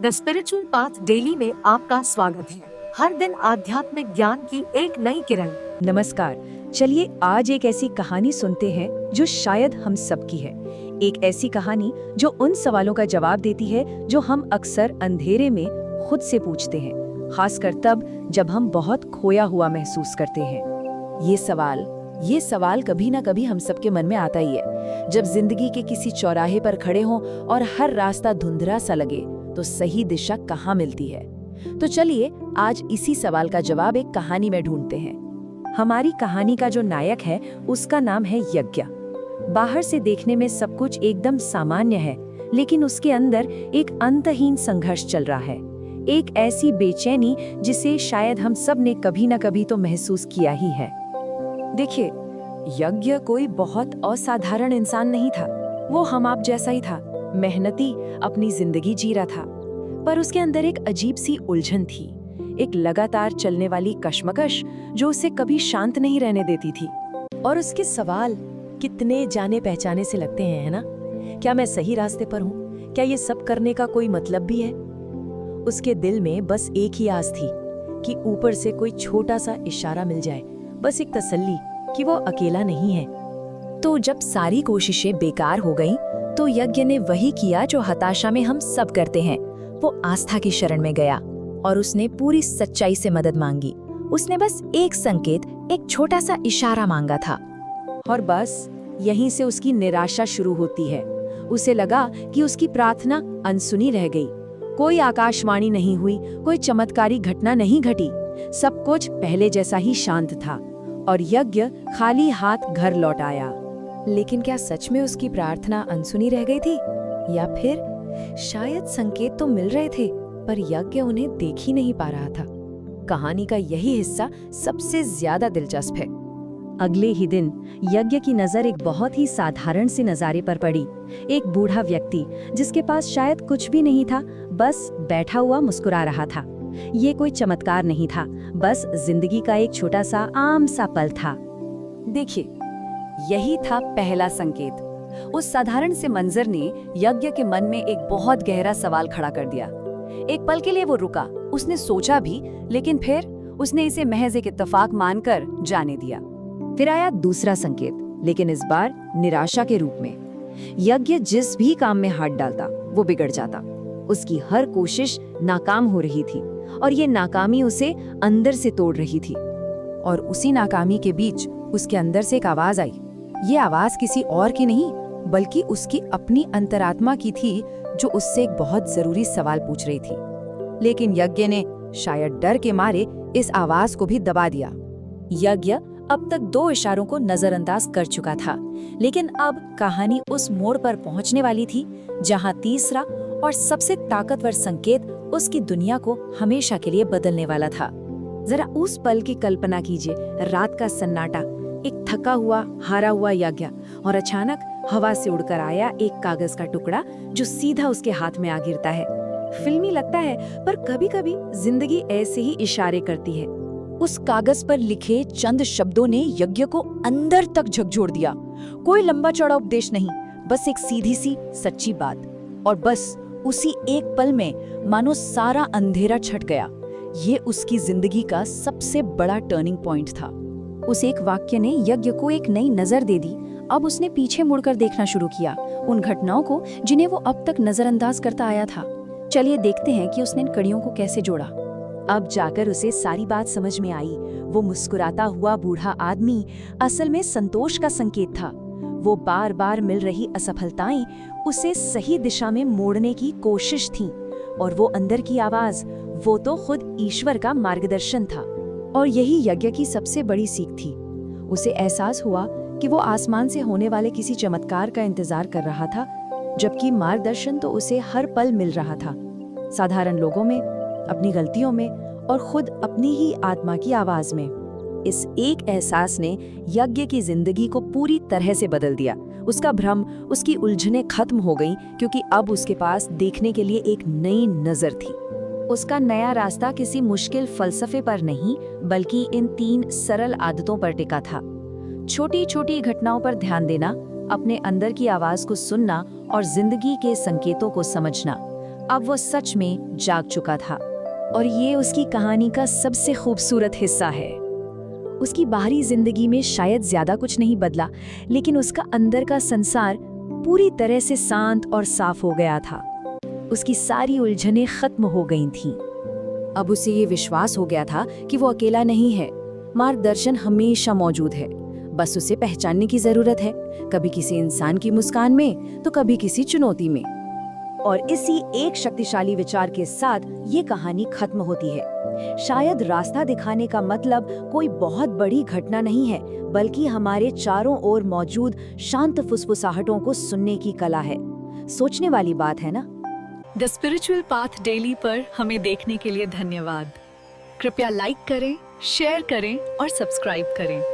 The spiritual path daily में आपका स्वागत है। हर दिन आध्यात्मिक ज्ञान की एक नई किरण। नमस्कार। चलिए आज एक ऐसी कहानी सुनते हैं जो शायद हम सबकी है। एक ऐसी कहानी जो उन सवालों का जवाब देती है जो हम अक्सर अंधेरे में खुद से पूछते हैं, खासकर तब जब हम बहुत खोया हुआ महसूस करते हैं। ये सवाल कभी ना कभी हम सबके मन में आता ही है। जब जिंदगी के किसी चौराहे पर खड़े हों और हर रास्ता धुंधला सा लगे तो सही दिशा कहाँ मिलती है। तो चलिए आज इसी सवाल का जवाब एक कहानी में ढूंढते हैं। हमारी कहानी का जो नायक है उसका नाम है यज्ञ। बाहर से देखने में सब कुछ एकदम सामान्य है, लेकिन उसके अंदर एक अंतहीन संघर्ष चल रहा है। एक ऐसी बेचैनी जिसे शायद हम सब ने कभी ना कभी तो महसूस किया ही है। देखिए, यज्ञ कोई बहुत असाधारण इंसान नहीं था। वो हम आप जैसा ही था, मेहनती अपनी जिंदगी जी रहा था। पर उसके अंदर एक अजीब सी उलझन थी, एक लगातार चलने वाली कश्मकश जो उसे कभी शांत नहीं रहने देती थी। और उसके सवाल कितने जाने पहचाने से लगते हैं, है ना? क्या मैं सही रास्ते पर हूँ? क्या ये सब करने का कोई मतलब भी है? उसके दिल में बस एक ही आस थी कि ऊपर से कोई छोटा सा इशारा मिल जाए, बस एक तसल्ली कि वो अकेला नहीं है। तो जब सारी कोशिशें बेकार हो गईं, तो यज्ञ ने वही किया जो हताशा में हम सब करते हैं। वो आस्था की शरण में गया और उसने पूरी सच्चाई से मदद मांगी। उसने बस एक संकेत, एक छोटा सा इशारा मांगा था। और बस यहीं से उसकी निराशा शुरू होती है। उसे लगा कि उसकी प्रार्थना अनसुनी रह गई। कोई आकाशवाणी नहीं हुई, कोई चमत्कारी घटना नहीं घटी। सब कुछ पहले जैसा ही शांत था और यज्ञ खाली हाथ घर लौट आया। लेकिन क्या सच में उसकी प्रार्थना अनसुनी रह गई थी, या फिर शायद संकेत तो मिल रहे थे पर यज्ञ उन्हें देख ही नहीं पा रहा था। कहानी का यही हिस्सा सबसे ज्यादा दिलचस्प है। अगले ही दिन यज्ञ की नजर एक बहुत ही साधारण से नजारे पर पड़ी। एक बूढ़ा व्यक्ति जिसके पास शायद कुछ भी नहीं था, बस बैठा हुआ मुस्कुरा रहा था। ये कोई चमत्कार नहीं था, बस जिंदगी का एक छोटा सा आम सा पल था। देखिए, यही था पहला संकेत। उस साधारण से मंजर ने यज्ञ के मन में एक बहुत गहरा सवाल खड़ा कर दिया। एक पल के लिए वो रुका, उसने सोचा भी, लेकिन फिर उसने इसे महज एक इत्तेफाक मानकर जाने दिया। फिर आया दूसरा संकेत, लेकिन इस बार निराशा के रूप में। यज्ञ जिस भी काम में हाथ डालता वो बिगड़ जाता। उसकी हर कोशिश नाकाम हो रही थी और ये नाकामी उसे अंदर से तोड़ रही थी। और उसी नाकामी के बीच उसके अंदर से एक आवाज आई। ये आवाज किसी और की नहीं, बल्कि उसकी अपनी अंतरात्मा की थी, जो उससे एक बहुत जरूरी सवाल पूछ रही थी। लेकिन यज्ञ ने शायद डर के मारे इस आवाज को भी दबा दिया। यज्ञ अब तक 2 इशारों को नजरअंदाज कर चुका था, लेकिन अब कहानी उस मोड़ पर पहुंचने वाली थी जहां तीसरा और सबसे ताकतवर संकेत उसकी दुनिया को हमेशा के लिए बदलने वाला था। जरा उस पल की कल्पना कीजिए। रात का सन्नाटा, एक थका हुआ, हारा हुआ यज्ञ, और अचानक हवा से उड़कर आया एक कागज का टुकड़ा जो सीधा उसके हाथ में आ गिरता है। फिल्मी लगता है, पर कभी-कभी जिंदगी ऐसे ही इशारे करती है। उस कागज पर लिखे चंद शब्दों ने यज्ञ को अंदर तक झकझोर दिया। कोई लंबा चौड़ा उपदेश नहीं, बस एक सीधी सी सच्ची बात। और बस उसी एक पल में मानो सारा अंधेरा छट गया। ये उसकी जिंदगी का सबसे बड़ा टर्निंग पॉइंट था। उस एक वाक्य ने यज्ञ को एक नई नजर दे दी। अब उसने पीछे मुड़कर देखना शुरू किया, उन घटनाओं को जिन्हें वो अब तक नजरअंदाज करता आया था। चलिए देखते हैं कि उसने इन कड़ियों को कैसे जोड़ा। अब जाकर उसे सारी बात समझ में आई। वो मुस्कुराता हुआ बूढ़ा आदमी असल में संतोष का संकेत था। वो बार बार मिल रही असफलताएं उसे सही दिशा में मोड़ने की कोशिश थीं, और वो अंदर की आवाज, वो तो खुद ईश्वर का मार्गदर्शन था। और यही यज्ञ की सबसे बड़ी सीख थी। उसे एहसास हुआ कि वो आसमान से होने वाले किसी चमत्कार का इंतजार कर रहा था, जबकि मार्गदर्शन तो उसे हर पल मिल रहा था। साधारण लोगों में, अपनी गलतियों में, और खुद अपनी ही आत्मा की आवाज में। इस एक एहसास ने यज्ञ की जिंदगी को पूरी तरह से बदल दिया। उसका भ्रम, उसकी उलझनें खत्म हो गईं, क्योंकि अब उसके पास देखने के लिए एक नई नजर थी। उसका नया रास्ता किसी मुश्किल फलसफे पर नहीं, बल्कि इन 3 सरल आदतों पर टिका था। छोटी छोटी घटनाओं पर ध्यान देना, अपने अंदर की आवाज को सुनना और जिंदगी के संकेतों को समझना। अब वो सच में जाग चुका था। और ये उसकी कहानी का सबसे खूबसूरत हिस्सा है। उसकी बाहरी जिंदगी में शायद ज्यादा कुछ नहीं बदला, लेकिन उसका अंदर का संसार पूरी तरह से शांत और साफ हो गया था। उसकी सारी उलझनें खत्म हो गई थीं। अब उसे ये विश्वास हो गया था कि वो अकेला नहीं है। मार्गदर्शन हमेशा मौजूद है, बस उसे पहचानने की जरूरत है, कभी किसी इंसान की मुस्कान में तो कभी किसी चुनौती में। और इसी एक शक्तिशाली विचार के साथ ये कहानी खत्म होती है। शायद रास्ता दिखाने का मतलब कोई बहुत बड़ी घटना नहीं है, बल्कि हमारे चारों ओर मौजूद शांत फुसफुसाहटों को सुनने की कला है। सोचने वाली बात है ना? द स्पिरिचुअल पाथ डेली पर हमें देखने के लिए धन्यवाद। कृपया लाइक करें, शेयर करें और सब्सक्राइब करें।